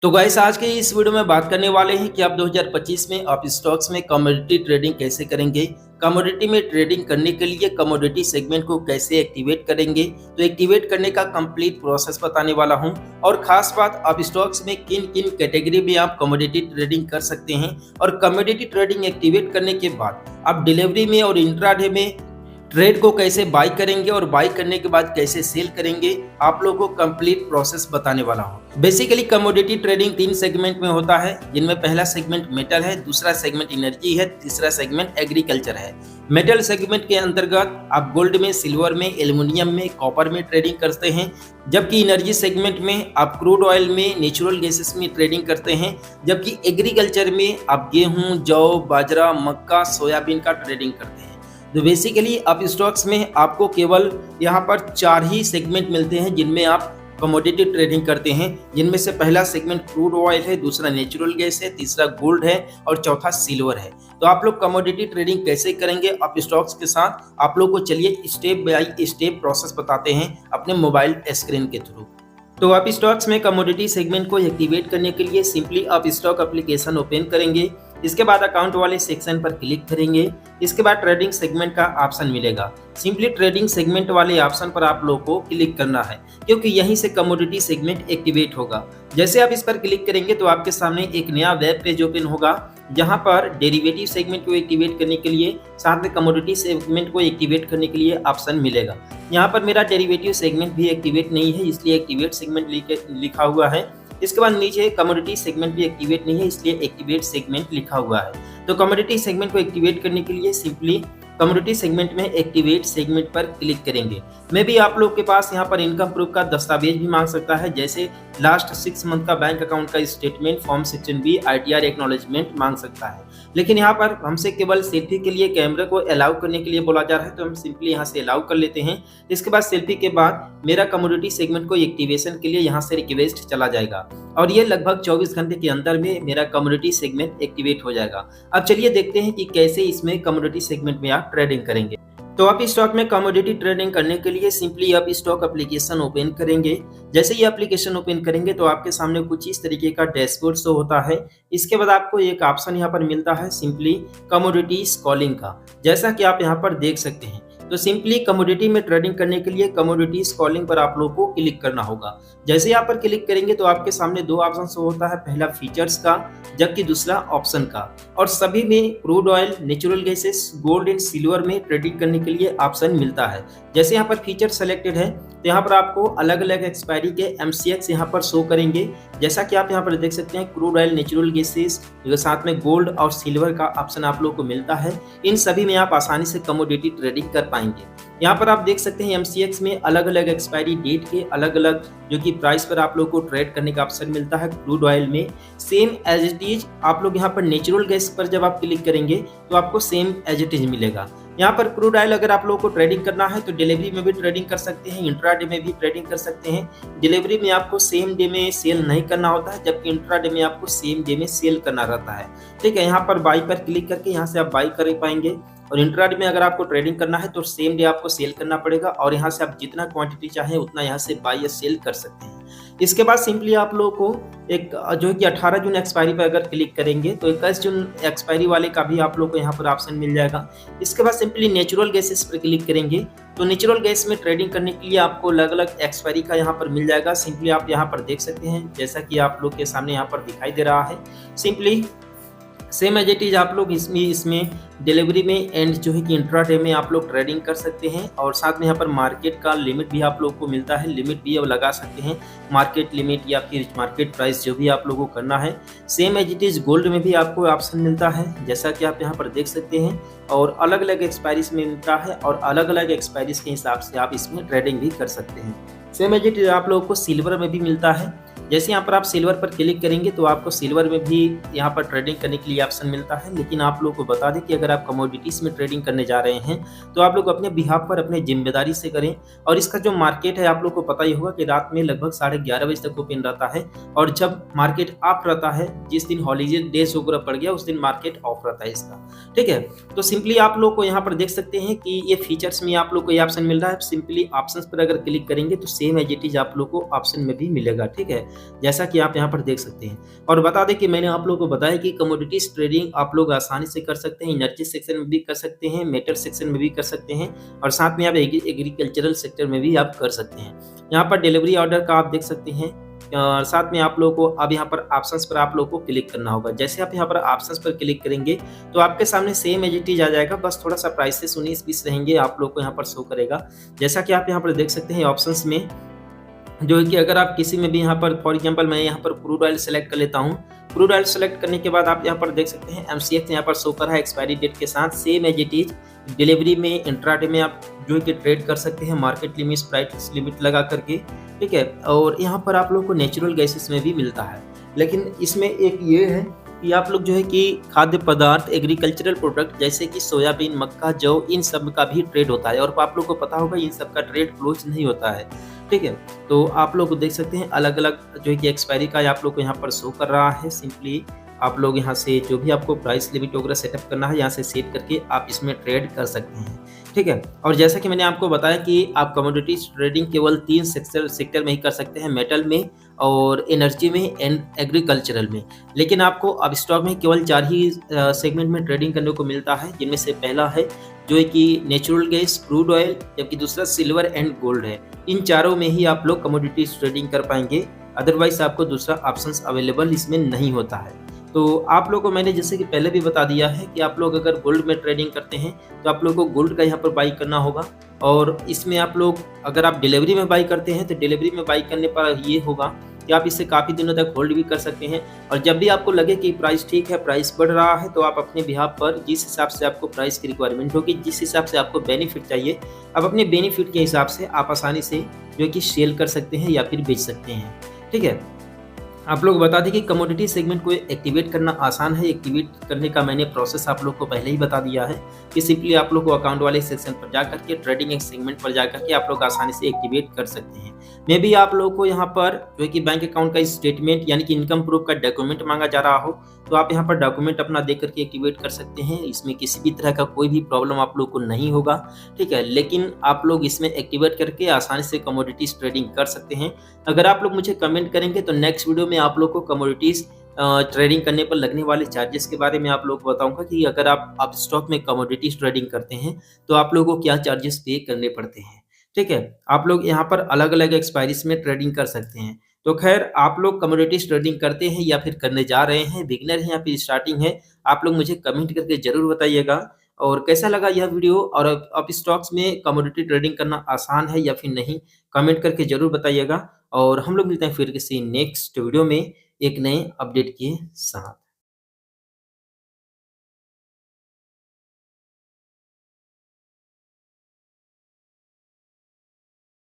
तो गाइस आज के इस वीडियो में बात करने वाले हैं कि आप 2025 में आप स्टॉक्स में कमोडिटी ट्रेडिंग कैसे करेंगे। कमोडिटी में ट्रेडिंग करने के लिए कमोडिटी सेगमेंट को कैसे एक्टिवेट करेंगे, तो एक्टिवेट करने का कंप्लीट प्रोसेस बताने वाला हूं। और खास बात, आप स्टॉक्स में किन किन कैटेगरी में आप कमोडिटी ट्रेडिंग कर सकते हैं और कमोडिटी ट्रेडिंग एक्टिवेट करने के बाद आप डिलीवरी में और इंट्राडे में ट्रेड को कैसे बाई करेंगे और बाई करने के बाद कैसे सेल करेंगे, आप लोगों को कंप्लीट प्रोसेस बताने वाला हूं। बेसिकली कमोडिटी ट्रेडिंग 3 सेगमेंट में होता है, जिनमें पहला सेगमेंट मेटल है, दूसरा सेगमेंट एनर्जी है, तीसरा सेगमेंट एग्रीकल्चर है। मेटल सेगमेंट के अंतर्गत आप गोल्ड में, सिल्वर में, एल्युमिनियम में, कॉपर में ट्रेडिंग करते हैं, जबकि एनर्जी सेगमेंट में आप क्रूड ऑयल में, नेचुरल गैसेस में ट्रेडिंग करते हैं, जबकि एग्रीकल्चर में आप गेहूं, जौ, बाजरा, मक्का, सोयाबीन का ट्रेडिंग करते हैं। तो बेसिकली आप स्टॉक्स में आपको केवल यहाँ पर 4 ही सेगमेंट मिलते हैं जिनमें आप कमोडिटी ट्रेडिंग करते हैं, जिनमें से पहला सेगमेंट क्रूड ऑयल है, दूसरा नेचुरल गैस है, तीसरा गोल्ड है और चौथा सिल्वर है। तो आप लोग कमोडिटी ट्रेडिंग कैसे करेंगे आप स्टॉक्स के साथ, आप लोग को चलिए स्टेप बाय स्टेप प्रोसेस बताते हैं अपने मोबाइल स्क्रीन के थ्रू। तो आप स्टॉक्स में कमोडिटी सेगमेंट को एक्टिवेट करने के लिए सिंपली आप स्टॉक एप्लीकेशन ओपन करेंगे। इसके बाद अकाउंट वाले सेक्शन पर क्लिक करेंगे। इसके बाद ट्रेडिंग सेगमेंट का ऑप्शन मिलेगा। सिंपली ट्रेडिंग सेगमेंट वाले ऑप्शन पर आप लोगों को क्लिक करना है, क्योंकि यहीं से कमोडिटी सेगमेंट एक्टिवेट होगा। जैसे आप इस पर क्लिक करेंगे तो आपके सामने एक नया वेब पेज ओपन होगा, जहां पर डेरिवेटिव सेगमेंट को एक्टिवेट करने के लिए साथ में कमोडिटी सेगमेंट को एक्टिवेट करने के लिए ऑप्शन मिलेगा। यहाँ पर मेरा डेरिवेटिव सेगमेंट भी एक्टिवेट नहीं है, इसलिए एक्टिवेट सेगमेंट लिखा हुआ है। इसके बाद नीचे कमोडिटी सेगमेंट भी एक्टिवेट नहीं है, इसलिए एक्टिवेट सेगमेंट लिखा हुआ है। तो कमोडिटी सेगमेंट को एक्टिवेट करने के लिए सिंपली कमोडिटी सेगमेंट में एक्टिवेट सेगमेंट पर क्लिक करेंगे। मैं भी आप लोग के पास यहाँ पर इनकम प्रूफ का दस्तावेज भी मांग सकता है, जैसे लास्ट 6 मंथ का बैंक अकाउंट का statement, form 16B, ITR acknowledgement मांग सकता है। लेकिन यहाँ पर हमसे केवल सेल्फी के लिए कैमरे को अलाउ करने के लिए बोला जा रहा है, तो हम सिंपली यहाँ से अलाउ कर लेते हैं। इसके बाद सेल्फी के बाद मेरा कमोडिटी सेगमेंट को एक्टिवेशन के लिए यहाँ से रिक्वेस्ट चला जाएगा और ये लगभग 24 घंटे के अंदर में मेरा कमोडिटी सेगमेंट एक्टिवेट हो जाएगा। अब चलिए देखते हैं कि कैसे इसमें कमोडिटी सेगमेंट में आप ट्रेडिंग करेंगे। तो आप स्टॉक में कमोडिटी ट्रेडिंग करने के लिए सिंपली आप स्टॉक एप्लीकेशन ओपन करेंगे। जैसे ही एप्लीकेशन ओपन करेंगे तो आपके सामने कुछ इस तरीके का डैशबोर्ड शो होता है। इसके बाद आपको एक ऑप्शन यहाँ पर मिलता है सिंपली कमोडिटीज कॉलिंग का, जैसा कि आप यहाँ पर देख सकते हैं। तो सिंपली कमोडिटी में ट्रेडिंग करने के लिए कमोडिटीज कॉलिंग पर आप लोगों को क्लिक करना होगा। जैसे यहाँ पर क्लिक करेंगे तो आपके सामने 2 ऑप्शन शो होता है, पहला फीचर्स का, जबकि दूसरा ऑप्शन का। और सभी में crude oil, natural gases, gold and silver में ट्रेडिंग करने के लिए ऑप्शन मिलता है। जैसे यहाँ पर फीचर सेलेक्टेड है तो यहाँ पर आपको अलग अलग एक्सपायरी के MCX यहाँ पर शो करेंगे। जैसा कि आप यहाँ पर देख सकते हैं, क्रूड ऑयल, नेचुरल गैसेस, साथ में गोल्ड और सिल्वर का ऑप्शन आप लोग को मिलता है। इन सभी में आप आसानी से कमोडिटी ट्रेडिंग कर पाएंगे। यहाँ पर आप देख सकते हैं MCX में अलग अलग एक्सपायरी डेट के अलग अलग जो कि प्राइस पर आप लोग को ट्रेड करने का ऑप्शन मिलता है। क्रूड ऑयल में सेम एज इट इज आप लोग यहाँ पर नेचुरल गैस पर जब आप क्लिक करेंगे तो आपको सेम एज इट इज मिलेगा। यहाँ पर क्रूड ऑयल अगर आप लोगों को ट्रेडिंग करना है तो डिलीवरी में भी ट्रेडिंग कर सकते हैं, इंट्राडे में भी ट्रेडिंग कर सकते हैं। डिलीवरी में आपको सेम डे में सेल नहीं करना होता है, जबकि इंट्राडे में आपको सेम डे में सेल करना रहता है। ठीक है, यहाँ पर बाई पर क्लिक करके यहाँ से आप बाई कर पाएंगे। और इंट्राडे में अगर आपको ट्रेडिंग करना है तो सेम डे आपको सेल करना पड़ेगा और यहाँ से आप जितना क्वांटिटी चाहें उतना यहाँ से बाई या सेल कर सकते हैं। इसके बाद सिंपली आप लोगों को एक जो कि 18 जून एक्सपायरी पर अगर क्लिक करेंगे तो 21 जून एक्सपायरी वाले का भी आप लोग को यहाँ पर ऑप्शन मिल जाएगा। इसके बाद सिंपली नेचुरल गैसेस पर क्लिक करेंगे तो नेचुरल गैस में ट्रेडिंग करने के लिए आपको अलग अलग एक्सपायरी का यहाँ पर मिल जाएगा। सिंपली आप यहाँ पर देख सकते हैं, जैसा कि आप लोग के सामने यहाँ पर दिखाई दे रहा है। Simply same as it is आप लोग इसमें डिलीवरी में एंड जो है कि इंट्राडे में आप लोग ट्रेडिंग कर सकते हैं। और साथ में यहाँ पर मार्केट का लिमिट भी आप लोग को मिलता है, लिमिट भी अब लगा सकते हैं, मार्केट लिमिट या फिर मार्केट प्राइस जो भी आप लोगों को करना है। Same as it is gold में भी आपको ऑप्शन मिलता है, जैसा कि आप यहाँ पर देख सकते हैं, और अलग अलग एक्सपायरीज में मिलता है और अलग अलग एक्सपायरीज के हिसाब से आप इसमें ट्रेडिंग भी कर सकते हैं। सेम एज इट इज आप लोगों को सिल्वर में भी मिलता है। जैसे यहाँ पर आप सिल्वर पर क्लिक करेंगे तो आपको सिल्वर में भी यहाँ पर ट्रेडिंग करने के लिए ऑप्शन मिलता है। लेकिन आप लोगों को बता दें कि अगर आप कमोडिटीज में ट्रेडिंग करने जा रहे हैं तो आप लोग अपने बिहाफ पर अपने जिम्मेदारी से करें। और इसका जो मार्केट है आप लोग को पता ही होगा कि रात में लगभग 11:30 बजे तक ओपन रहता है, और जब मार्केट ऑफ रहता है, जिस दिन हॉलीडे डेज वगैरह पड़ गया उस दिन मार्केट ऑफ रहता है इसका। ठीक है, तो सिंपली आप लोग को यहाँ पर देख सकते हैं कि ये फीचर्स में आप लोग को ये ऑप्शन मिल रहा है। सिंपली ऑप्शन पर अगर क्लिक करेंगे तो सेम एज इट इज आप लोग को ऑप्शन में भी मिलेगा। ठीक है, जैसा कि आप यहाँ पर देख सकते हैं। और बता दें कि मैंने आप लोगों को बताया कि कमोडिटीज़ ट्रेडिंग आप लोग आसानी से कर सकते हैं, एनर्जी सेक्शन में भी कर सकते हैं, मेटल सेक्शन में भी कर सकते हैं और साथ में आप एग्रीकल्चरल सेक्टर में भी आप कर सकते हैं। यहाँ पर डिलीवरी ऑर्डर का आप देख सकते हैं। साथ में आप लोगों को अब यहाँ पर ऑप्शंस पर आप लोगों को क्लिक करना होगा। जैसे आप यहाँ पर ऑप्शंस पर क्लिक करेंगे तो आपके सामने सेम एज इट इज आ जाएगा, बस थोड़ा सा प्राइसेस 19-20 रहेंगे, आप लोग को यहाँ पर शो करेगा। जैसा कि आप यहाँ पर देख सकते हैं ऑप्शंस में, जो है कि अगर आप किसी में भी यहाँ पर फॉर एग्जांपल मैं यहाँ पर क्रूड ऑयल सेलेक्ट कर लेता हूँ। क्रूड ऑयल सेलेक्ट करने के बाद आप यहाँ पर देख सकते हैं एमसीएक्स यहाँ पर शो कर रहा है एक्सपायरी डेट के साथ, same as it is. Delivery में इंट्राडे में आप जो है कि ट्रेड कर सकते हैं मार्केट लिमिट प्राइस लिमिट लगा करके, ठीक है। और यहाँ पर आप लोग को नेचुरल गैसेस में भी मिलता है, लेकिन इसमें एक ये है कि आप लोग जो है कि खाद्य पदार्थ एग्रीकल्चरल प्रोडक्ट जैसे कि सोयाबीन, मक्का, जौ, इन सब का भी ट्रेड होता है और आप लोग को पता होगा इन सब का ट्रेड क्लोज नहीं होता है, ठीक है। तो आप लोग देख सकते हैं अलग अलग जो है कि एक्सपायरी का आप लोग को यहाँ पर शो कर रहा है। सिंपली आप लोग यहाँ से जो भी आपको प्राइस लिमिट वगैरह सेटअप करना है यहाँ से सेट करके आप इसमें ट्रेड कर सकते हैं, ठीक है। और जैसा कि मैंने आपको बताया कि आप कमोडिटीज ट्रेडिंग केवल 3 सेक्टर में ही कर सकते हैं, मेटल में और एनर्जी में एंड एग्रीकल्चरल में। लेकिन आपको अब स्टॉक में केवल 4 ही सेगमेंट में ट्रेडिंग करने को मिलता है, जिनमें से पहला है जो है कि नेचुरल गैस, क्रूड ऑयल, जबकि दूसरा सिल्वर एंड गोल्ड है। इन चारों में ही आप लोग कमोडिटीज ट्रेडिंग कर पाएंगे, अदरवाइज आपको दूसरा ऑप्शंस अवेलेबल इसमें नहीं होता है। तो आप लोगों को मैंने जैसे कि पहले भी बता दिया है कि आप लोग अगर गोल्ड में ट्रेडिंग करते हैं तो आप लोग को गोल्ड का यहाँ पर बाई करना होगा। और इसमें आप लोग अगर आप डिलीवरी में बाई करते हैं तो डिलीवरी में बाई करने पर ये होगा कि आप इसे काफ़ी दिनों तक होल्ड भी कर सकते हैं। और जब भी आपको लगे कि प्राइस ठीक है, प्राइस बढ़ रहा है, तो आप अपने बिहाफ पर जिस हिसाब से आपको प्राइस की रिक्वायरमेंट होगी, जिस हिसाब से आपको बेनिफिट चाहिए, आप अपने बेनिफिट के हिसाब से आप आसानी से जो है कि सेल कर सकते हैं या फिर बेच सकते हैं, ठीक है। आप लोग बता दें कि कमोडिटी सेगमेंट को एक्टिवेट करना आसान है। एक्टिवेट करने का मैंने प्रोसेस आप लोग को पहले ही बता दिया है कि सिंपली आप लोग को अकाउंट वाले सेक्शन पर जाकर के ट्रेडिंग सेगमेंट पर जाकर के आप लोग आसानी से एक्टिवेट कर सकते हैं। मे भी आप लोग को यहाँ पर जो है कि बैंक अकाउंट का स्टेटमेंट यानी कि इनकम प्रूफ का डॉक्यूमेंट मांगा जा रहा हो, तो आप यहाँ पर डॉक्यूमेंट अपना दे करके एक्टिवेट कर सकते हैं। इसमें किसी भी तरह का कोई भी प्रॉब्लम आप लोग को नहीं होगा, ठीक है। लेकिन आप लोग इसमें एक्टिवेट करके आसानी से कमोडिटीज ट्रेडिंग कर सकते हैं। अगर आप लोग मुझे कमेंट करेंगे तो नेक्स्ट वीडियो में आप लोग को कमोडिटीज ट्रेडिंग करने पर लगने वाले चार्जेस के बारे में आप लोग को बताऊंगा कि अगर आप स्टॉक में कमोडिटीज ट्रेडिंग करते हैं तो आप लोगों को क्या चार्जेस पे करने पड़ते हैं, ठीक है। आप लोग यहाँ पर अलग अलग एक्सपायरीज में ट्रेडिंग कर सकते हैं। तो खैर, आप लोग कमोडिटीज ट्रेडिंग करते हैं या फिर करने जा रहे हैं, बिगिनर हैं या फिर स्टार्टिंग है, आप लोग मुझे कमेंट करके जरूर बताइएगा। और कैसा लगा यह वीडियो, और अब स्टॉक्स में कमोडिटी ट्रेडिंग करना आसान है या फिर नहीं, कमेंट करके जरूर बताइएगा। और हम लोग मिलते हैं फिर किसी नेक्स्ट वीडियो में एक नए अपडेट के साथ।